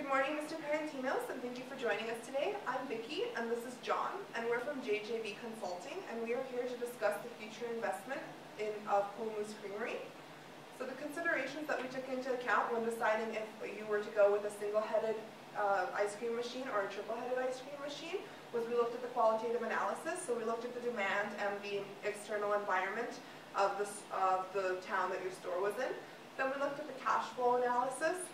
morning, Mr. Parantinos, and thank you for joining us today. I'm Vicky, and this is John, and we're from JJB Consulting, and we are here to discuss the future investment of Cool Moose Creamery. So the considerations that we took into account when deciding if you were to go with a single-headed ice cream machine or a triple-headed ice cream machine was we looked at the qualitative analysis. So we looked at the demand and the external environment of the town that your store was in. Then we looked at the cash flow analysis.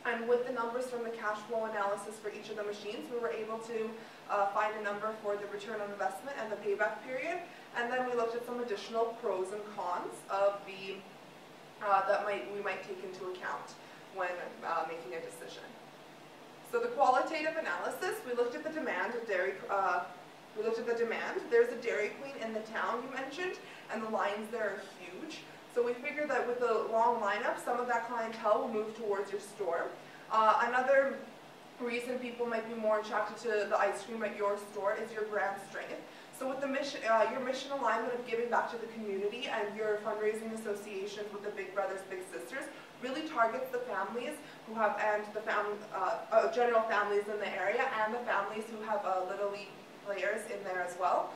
And with the numbers from the cash flow analysis for each of the machines, we were able to find a number for the return on investment and the payback period. And then we looked at some additional pros and cons of the that we might take into account when making a decision. So the qualitative analysis, we looked at the demand of dairy. We looked at the demand. There's a Dairy Queen in the town you mentioned, and the lines there are huge. So we figured that with the long lineup, some of that clientele will move towards your store. Another reason people might be more attracted to the ice cream at your store is your brand strength. So with the mission, your mission alignment of giving back to the community and your fundraising associations with the Big Brothers Big Sisters really targets the families who have, and the general families in the area, and the families who have Little League players in there as well.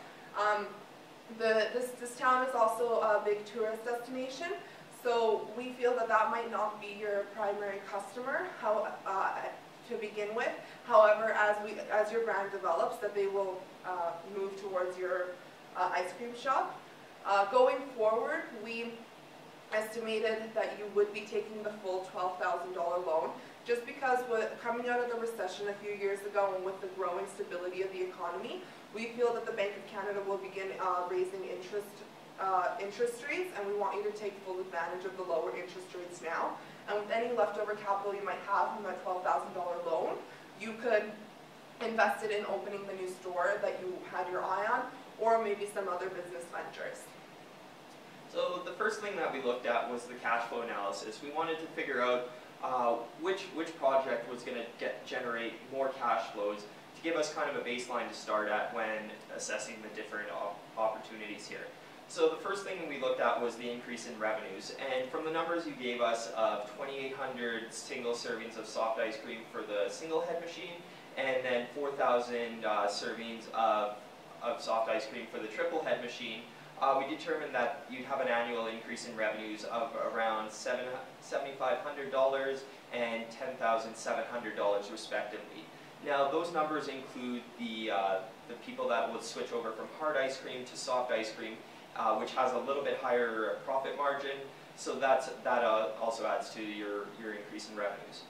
This town is also a big tourist destination, so we feel that that might not be your primary customer to begin with. However, as your brand develops, that they will move towards your ice cream shop. Going forward, we estimated that you would be taking the full $12,000 loan, just because coming out of the recession a few years ago and with the growing stability of the economy, we feel that the Bank of Canada will begin raising interest rates, and we want you to take full advantage of the lower interest rates now. And with any leftover capital you might have from that $12,000 loan, you could invest it in opening the new store that you had your eye on, or maybe some other business ventures. So the first thing that we looked at was the cash flow analysis. We wanted to figure out which project was going to generate more cash flows to give us kind of a baseline to start at when assessing the different opportunities here. So the first thing we looked at was the increase in revenues, and from the numbers you gave us of 2,800 single servings of soft ice cream for the single head machine, and then 4,000 servings of soft ice cream for the triple head machine, we determined that you'd have an annual increase in revenues of around $7,500 and $10,700 respectively. Now those numbers include the people that would switch over from hard ice cream to soft ice cream, which has a little bit higher profit margin, so that also adds to your increase in revenues.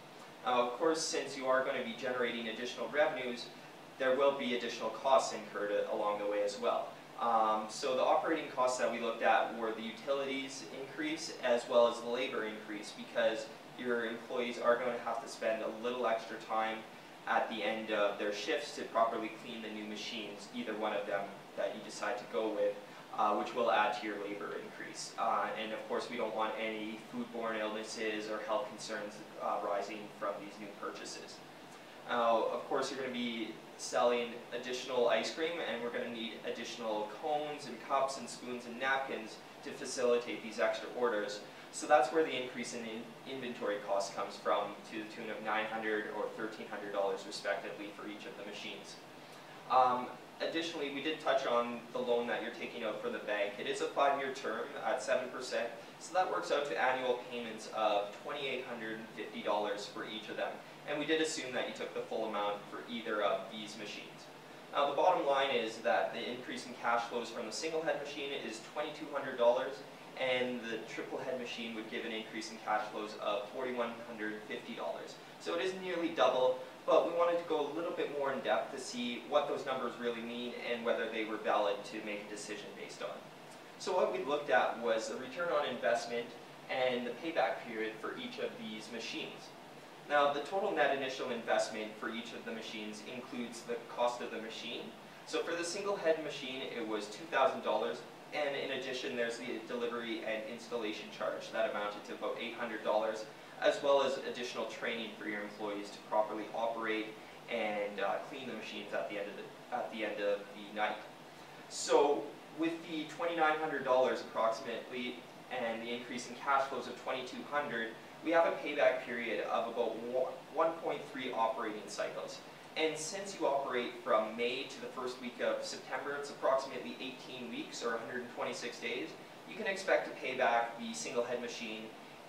Of course, since you are going to be generating additional revenues, there will be additional costs incurred along the way as well. So the operating costs that we looked at were the utilities increase as well as the labor increase, because your employees are going to have to spend a little extra time at the end of their shifts to properly clean the new machines, either one of them that you decide to go with, which will add to your labor increase. And of course, we don't want any foodborne illnesses or health concerns rising from these new purchases. Of course, you're going to be selling additional ice cream, and we're going to need additional cones and cups and spoons and napkins to facilitate these extra orders. So that's where the increase in inventory cost comes from, to the tune of $900 or $1,300 respectively for each of the machines. Additionally, we did touch on the loan that you're taking out for the bank. It is a 5-year term at 7%, so that works out to annual payments of $2,850 for each of them. And we did assume that you took the full amount for either of these machines. Now the bottom line is that the increase in cash flows from the single head machine is $2,200, and the triple head machine would give an increase in cash flows of $4,150. So it is nearly double, but we wanted to go a little bit more in depth to see what those numbers really mean and whether they were valid to make a decision based on. So what we looked at was the return on investment and the payback period for each of these machines. Now the total net initial investment for each of the machines includes the cost of the machine. So for the single head machine, it was $2,000, and in addition there's the delivery and installation charge that amounted to about $800, as well as additional training for your employees to properly operate and clean the machines at the end of the night. So with the $2,900 approximately and the increase in cash flows of $2,200, we have a payback period of about 1.3 investment cycles. And since you operate from May to the first week of September, it's approximately 18 weeks or 126 days, you can expect to pay back the single head machine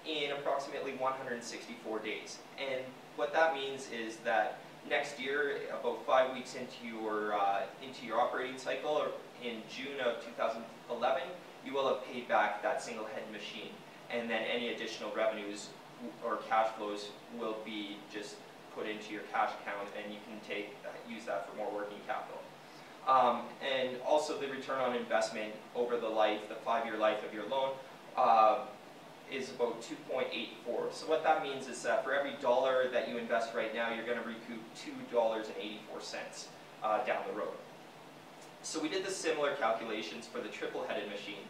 in approximately 164 days. And what that means is that next year, about 5 weeks into your operating cycle, or in June of 2011, you will have paid back that single head machine, and then any additional revenues or cash flows will be just put into your cash account, and you can use that for more working capital. And also the return on investment over the 5-year life of your loan is about 2.84. So what that means is that for every dollar that you invest right now, you're going to recoup $2.84 down the road. So we did the similar calculations for the triple-headed machine,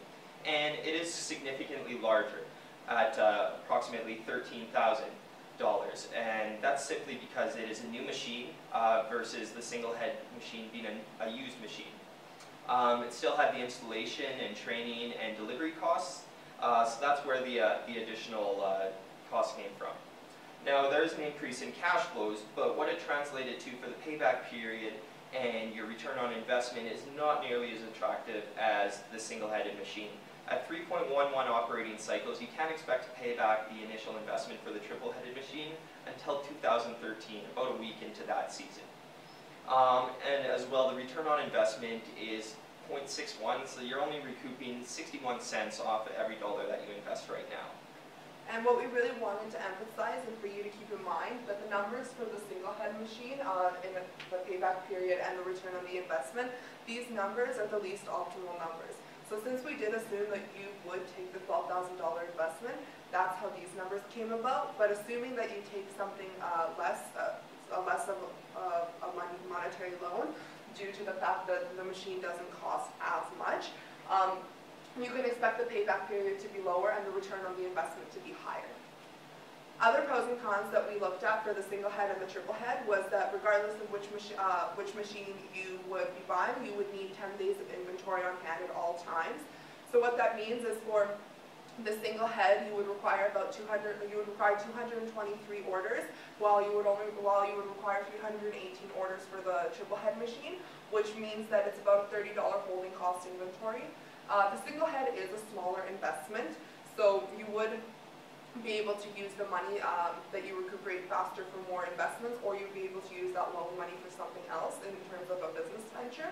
and it is significantly larger at approximately $13,000. And that's simply because it is a new machine versus the single head machine being a used machine. It still had the installation and training and delivery costs, so that's where the additional cost came from. Now there's an increase in cash flows, but what it translated to for the payback period and your return on investment is not nearly as attractive as the single-headed machine. At 3.11 operating cycles, you can't expect to pay back the initial investment for the triple-headed machine until 2013, about a week into that season. And as well, the return on investment is 0.61, so you're only recouping 61 cents off of every dollar that you invest right now. And what we really wanted to emphasize, and for you to keep in mind, that the numbers for the single head machine in the payback period and the return on the investment, these numbers are the least optimal numbers. So since we did assume that you would take the $12,000 investment, that's how these numbers came about. But assuming that you take something less of a monetary loan, due to the fact that the machine doesn't cost as much, you can expect the payback period to be lower and the return on the investment to be higher. Other pros and cons that we looked at for the single head and the triple head was that regardless of which machine you would be buying, you would need 10 days of inventory on hand at all times. So what that means is for the single head, you would require 223 orders, while you would require 318 orders for the triple head machine, which means that it's about a $30 holding cost inventory. The single head is a smaller investment, so you would be able to use the money that you recuperate faster for more investments, or you'd be able to use that loan money for something else in terms of a business venture.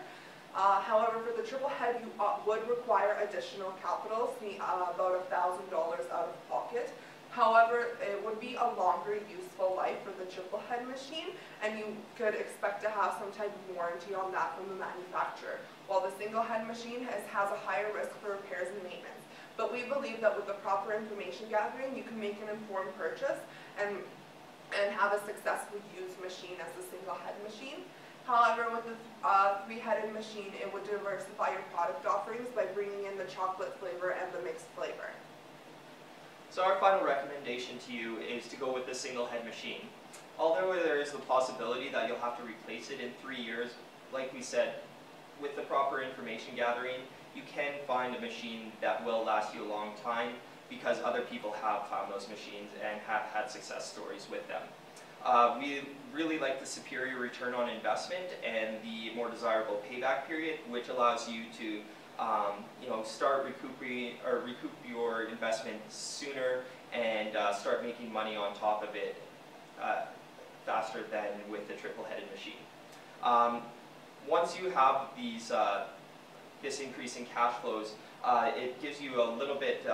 However, for the triple head, you would require additional capital, about $1,000 out of pocket. However, it would be a longer useful life for the triple head machine, and you could expect to have some type of warranty on that from the manufacturer, while the single head machine has a higher risk for repairs and maintenance. But we believe that with the proper information gathering, you can make an informed purchase and have a successful used machine as a single head machine. However, with the three-headed machine, it would diversify your product offerings by bringing in the chocolate flavor and the mixed flavor. So our final recommendation to you is to go with the single head machine. Although there is the possibility that you'll have to replace it in 3 years, like we said, with the proper information gathering, you can find a machine that will last you a long time because other people have found those machines and have had success stories with them. We really like the superior return on investment and the more desirable payback period, which allows you to start recoup your investment sooner and start making money on top of it faster than with the triple-headed machine. Once you have this increase in cash flows, it gives you a little bit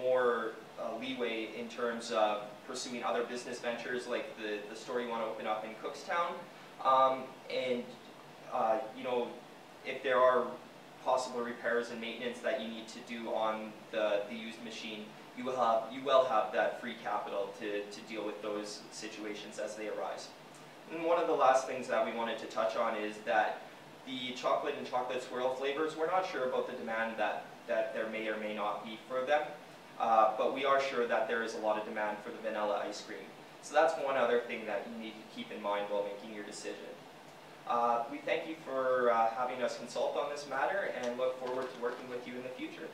more leeway in terms of pursuing other business ventures, like the store you want to open up in Cookstown. If there are possible repairs and maintenance that you need to do on the used machine, you will have that free capital to deal with those situations as they arise. And one of the last things that we wanted to touch on is that the chocolate and chocolate swirl flavors, we're not sure about the demand that there may or may not be for them, but we are sure that there is a lot of demand for the vanilla ice cream. So that's one other thing that you need to keep in mind while making your decision. We thank you for having us consult on this matter and look forward to working with you in the future.